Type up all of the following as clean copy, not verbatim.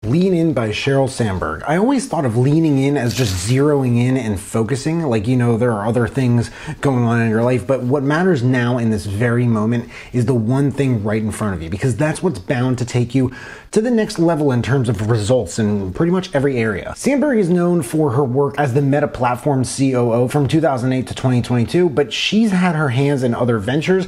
Lean In by Sheryl Sandberg. I always thought of leaning in as just zeroing in and focusing, like, you know, there are other things going on in your life, but what matters now in this very moment is the one thing right in front of you, because that's what's bound to take you to the next level in terms of results in pretty much every area. Sandberg is known for her work as the Meta Platform's COO from 2008 to 2022, but she's had her hands in other ventures.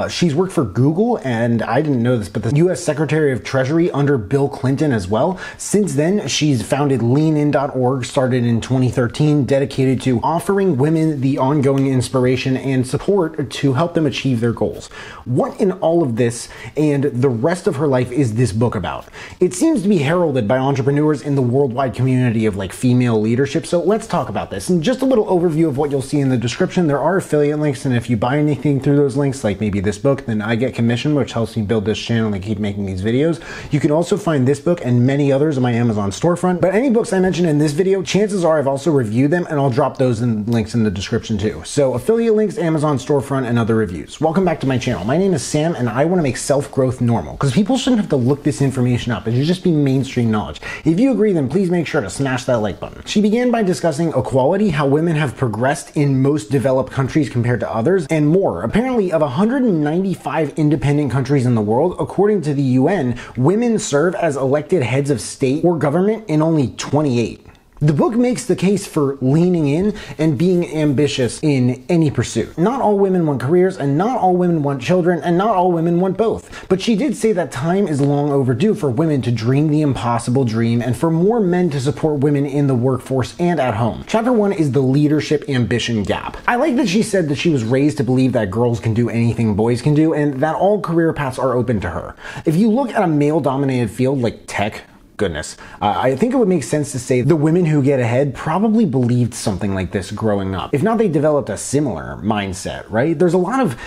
She's worked for Google, and I didn't know this, but the US Secretary of Treasury under Bill Clinton as well. Since then, she's founded leanin.org, started in 2013, dedicated to offering women the ongoing inspiration and support to help them achieve their goals. What in all of this and the rest of her life is this book about? It seems to be heralded by entrepreneurs in the worldwide community of like female leadership, so let's talk about this. And just a little overview of what you'll see in the description. There are affiliate links, and if you buy anything through those links, like maybe this book, then I get commission, which helps me build this channel and keep making these videos. You can also find this book and many others on my Amazon storefront, but any books I mention in this video, chances are I've also reviewed them, and I'll drop those links in the description too. So affiliate links, Amazon storefront, and other reviews. Welcome back to my channel. My name is Sam, and I want to make self-growth normal, because people shouldn't have to look this information up. It should just be mainstream knowledge. If you agree, then please make sure to smash that like button. She began by discussing equality, how women have progressed in most developed countries compared to others, and more. Apparently, of 195 independent countries in the world, according to the UN, women serve as elected heads of state or government in only 28. The book makes the case for leaning in and being ambitious in any pursuit. Not all women want careers, and not all women want children, and not all women want both. But she did say that time is long overdue for women to dream the impossible dream and for more men to support women in the workforce and at home. Chapter 1 is the leadership ambition gap. I like that she said that she was raised to believe that girls can do anything boys can do, and that all career paths are open to her. If you look at a male-dominated field like tech, goodness, I think it would make sense to say the women who get ahead probably believed something like this growing up. If not, they developed a similar mindset, right? There's a lot of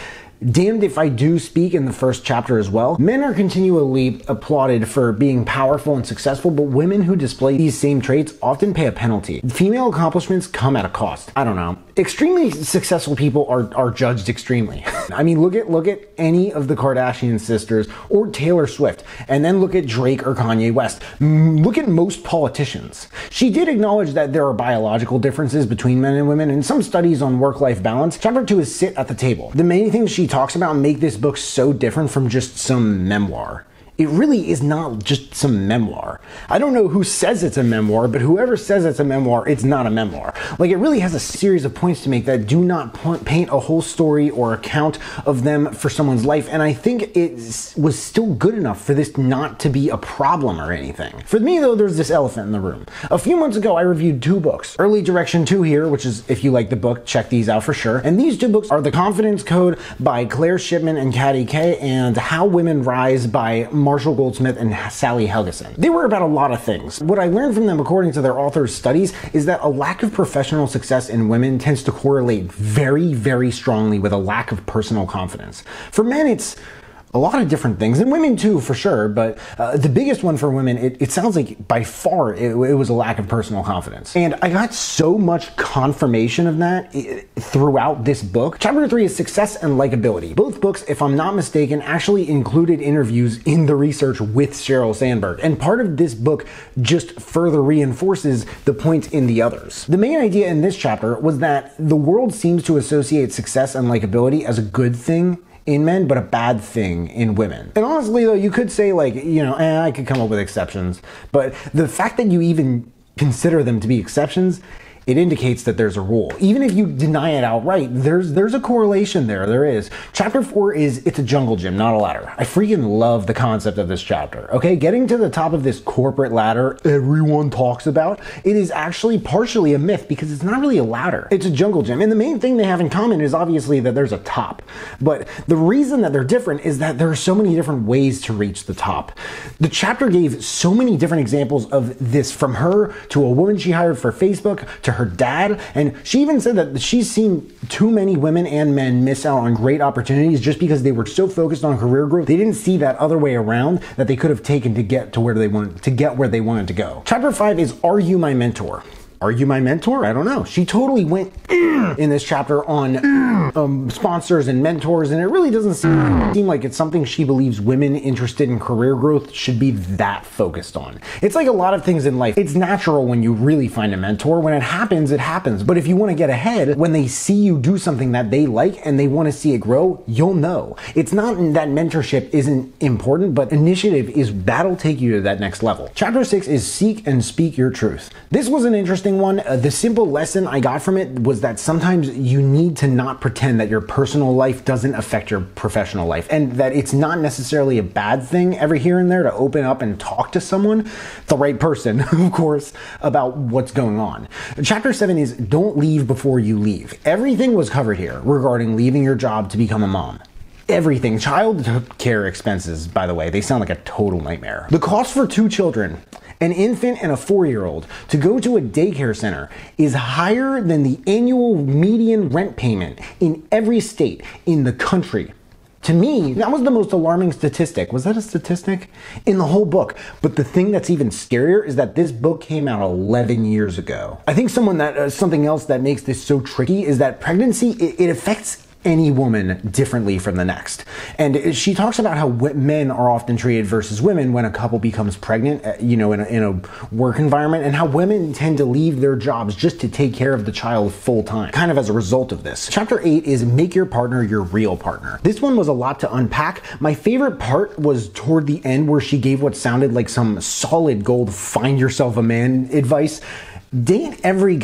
damned if I do speak in the first chapter as well. Men are continually applauded for being powerful and successful, but women who display these same traits often pay a penalty. Female accomplishments come at a cost. I don't know. Extremely successful people are judged extremely. I mean, look at any of the Kardashian sisters or Taylor Swift, and then look at Drake or Kanye West. Look at most politicians. She did acknowledge that there are biological differences between men and women, and some studies on work-life balance. Chapter 2 is sit at the table. The many things she talks about make this book so different from just some memoir. It really is not just some memoir. I don't know who says it's a memoir, but whoever says it's a memoir, it's not a memoir. Like, it really has a series of points to make that do not paint a whole story or account of them for someone's life, and I think it was still good enough for this not to be a problem or anything. For me, though, there's this elephant in the room. A few months ago, I reviewed 2 books. Early Direction 2 here, which is, if you like the book, check these out for sure. And these 2 books are The Confidence Code by Claire Shipman and Katty Kay, and How Women Rise by Marshall Goldsmith and Sally Helgeson. They were about a lot of things. What I learned from them, according to their authors' studies, is that a lack of professional success in women tends to correlate very, very strongly with a lack of personal confidence. For men, it's a lot of different things, and women too, for sure, but the biggest one for women, it sounds like by far it was a lack of personal confidence. And I got so much confirmation of that throughout this book. Chapter 3 is Success and Likability. Both books, if I'm not mistaken, actually included interviews in the research with Sheryl Sandberg, and part of this book just further reinforces the points in the others. The main idea in this chapter was that the world seems to associate success and likability as a good thing in men, but a bad thing in women. And honestly though, you could say, like, you know, I could come up with exceptions, but the fact that you even consider them to be exceptions, it indicates that there's a rule. Even if you deny it outright, there's a correlation there. There is. Chapter 4 is It's a Jungle Gym, Not a Ladder. I freaking love the concept of this chapter. Okay, getting to the top of this corporate ladder everyone talks about, it is actually partially a myth because it's not really a ladder. It's a jungle gym. And the main thing they have in common is obviously that there's a top. But the reason that they're different is that there are so many different ways to reach the top. The chapter gave so many different examples of this, from her to a woman she hired for Facebook to her dad, and she even said that she's seen too many women and men miss out on great opportunities just because they were so focused on career growth. They didn't see that other way around that they could have taken to get to where they wanted to go. Chapter 5 is Are You My Mentor? Are you my mentor? I don't know. She totally went in this chapter on sponsors and mentors, and it really doesn't seem like it's something she believes women interested in career growth should be that focused on. It's like a lot of things in life. It's natural when you really find a mentor. When it happens, it happens. But if you want to get ahead, when they see you do something that they like and they want to see it grow, you'll know. It's not that mentorship isn't important, but initiative that'll take you to that next level. Chapter 6 is Seek and Speak Your Truth. This was an interesting one. The simple lesson I got from it was that sometimes you need to not pretend that your personal life doesn't affect your professional life, and that it's not necessarily a bad thing every here and there to open up and talk to someone, the right person, of course, about what's going on. Chapter 7 is Don't Leave Before You Leave. Everything was covered here regarding leaving your job to become a mom. Everything. Child care expenses, by the way, they sound like a total nightmare. The cost for 2 children, an infant and a 4-year-old, to go to a daycare center is higher than the annual median rent payment in every state in the country. To me, that was the most alarming statistic. Was that a statistic? In the whole book. But the thing that's even scarier is that this book came out 11 years ago. I think something else that makes this so tricky is that pregnancy, it affects any woman differently from the next. And she talks about how men are often treated versus women when a couple becomes pregnant, in a work environment, and how women tend to leave their jobs just to take care of the child full time, kind of as a result of this. Chapter 8 is Make Your Partner Your Real Partner. This one was a lot to unpack. My favorite part was toward the end where she gave what sounded like some solid gold find yourself a man advice. Date every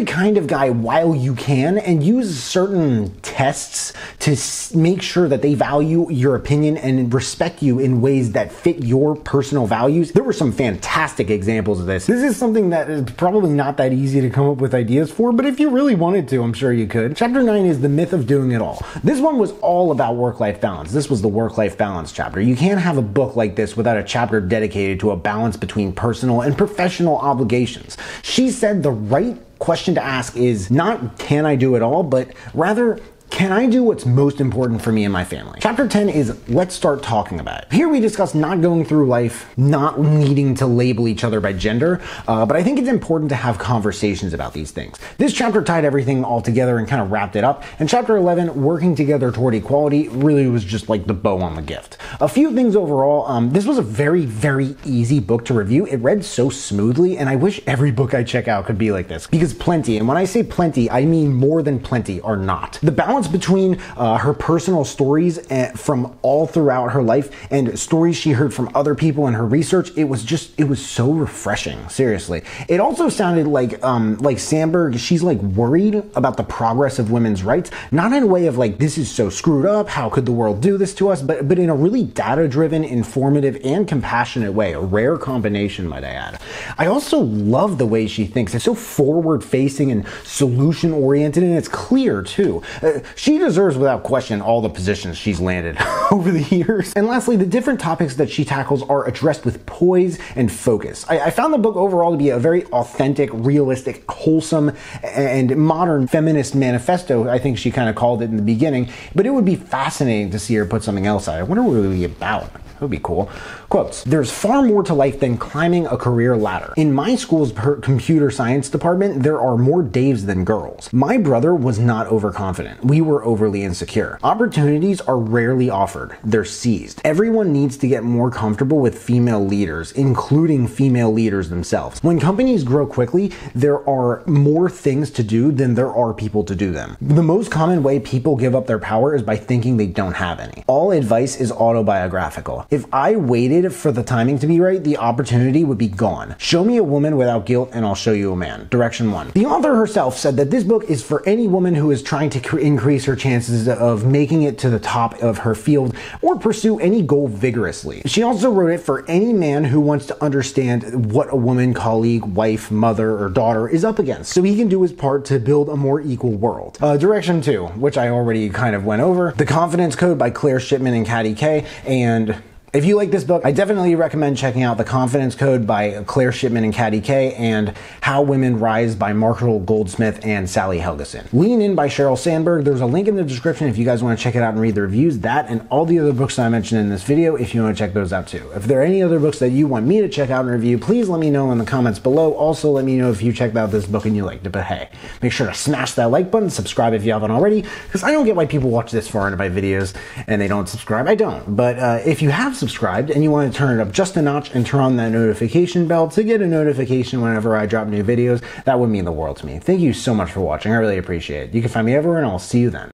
kind of guy while you can, and use certain tests to make sure that they value your opinion and respect you in ways that fit your personal values. There were some fantastic examples of this. This is something that is probably not that easy to come up with ideas for, but if you really wanted to, I'm sure you could. Chapter 9 is The Myth of Doing It All. This one was all about work-life balance. This was the work-life balance chapter. You can't have a book like this without a chapter dedicated to a balance between personal and professional obligations. She said the right question to ask is not, can I do it all, but rather, can I do what's most important for me and my family? Chapter 10 is Let's Start Talking About It. Here we discuss not going through life, not needing to label each other by gender, but I think it's important to have conversations about these things. This chapter tied everything all together and kind of wrapped it up, and chapter 11, Working Together Toward Equality, really was just like the bow on the gift. A few things overall, this was a very, very easy book to review. It read so smoothly, and I wish every book I check out could be like this, because plenty, and when I say plenty, I mean more than plenty, are not. The balance between her personal stories from all throughout her life and stories she heard from other people in her research, it was so refreshing, seriously. It also sounded like Sandberg, she's like worried about the progress of women's rights, not in a way of like, this is so screwed up, how could the world do this to us, but in a really data-driven, informative, and compassionate way, a rare combination, might I add. I also love the way she thinks. It's so forward-facing and solution-oriented, and it's clear, too. She deserves, without question, all the positions she's landed over the years. And lastly, the different topics that she tackles are addressed with poise and focus. I found the book overall to be a very authentic, realistic, wholesome, and modern feminist manifesto, I think she kind of called it in the beginning, but it would be fascinating to see her put something else out. I wonder what it would be about. That would be cool. Quotes, "There's far more to life than climbing a career ladder. In my school's computer science department, there are more Daves than girls. My brother was not overconfident. We were overly insecure. Opportunities are rarely offered. They're seized. Everyone needs to get more comfortable with female leaders, including female leaders themselves. When companies grow quickly, there are more things to do than there are people to do them. The most common way people give up their power is by thinking they don't have any. All advice is autobiographical. If I waited for the timing to be right, the opportunity would be gone. Show me a woman without guilt and I'll show you a man." Direction 1. The author herself said that this book is for any woman who is trying to increase her chances of making it to the top of her field or pursue any goal vigorously. She also wrote it for any man who wants to understand what a woman, colleague, wife, mother, or daughter is up against, so he can do his part to build a more equal world. Direction 2, which I already kind of went over, The Confidence Code by Claire Shipman and Katty Kay, and If you like this book, I definitely recommend checking out The Confidence Code by Claire Shipman and Katty Kay, and How Women Rise by Marshall Goldsmith and Sally Helgeson. Lean In by Sheryl Sandberg. There's a link in the description if you guys want to check it out and read the reviews. That and all the other books that I mentioned in this video, if you want to check those out too. If there are any other books that you want me to check out and review, please let me know in the comments below. Also, let me know if you checked out this book and you liked it. But hey, make sure to smash that like button, subscribe if you haven't already, because I don't get why people watch this far into my videos and they don't subscribe. I don't. But if you have subscribed and you want to turn it up just a notch and turn on that notification bell to get a notification whenever I drop new videos, that would mean the world to me. Thank you so much for watching. I really appreciate it. You can find me everywhere, and I'll see you then.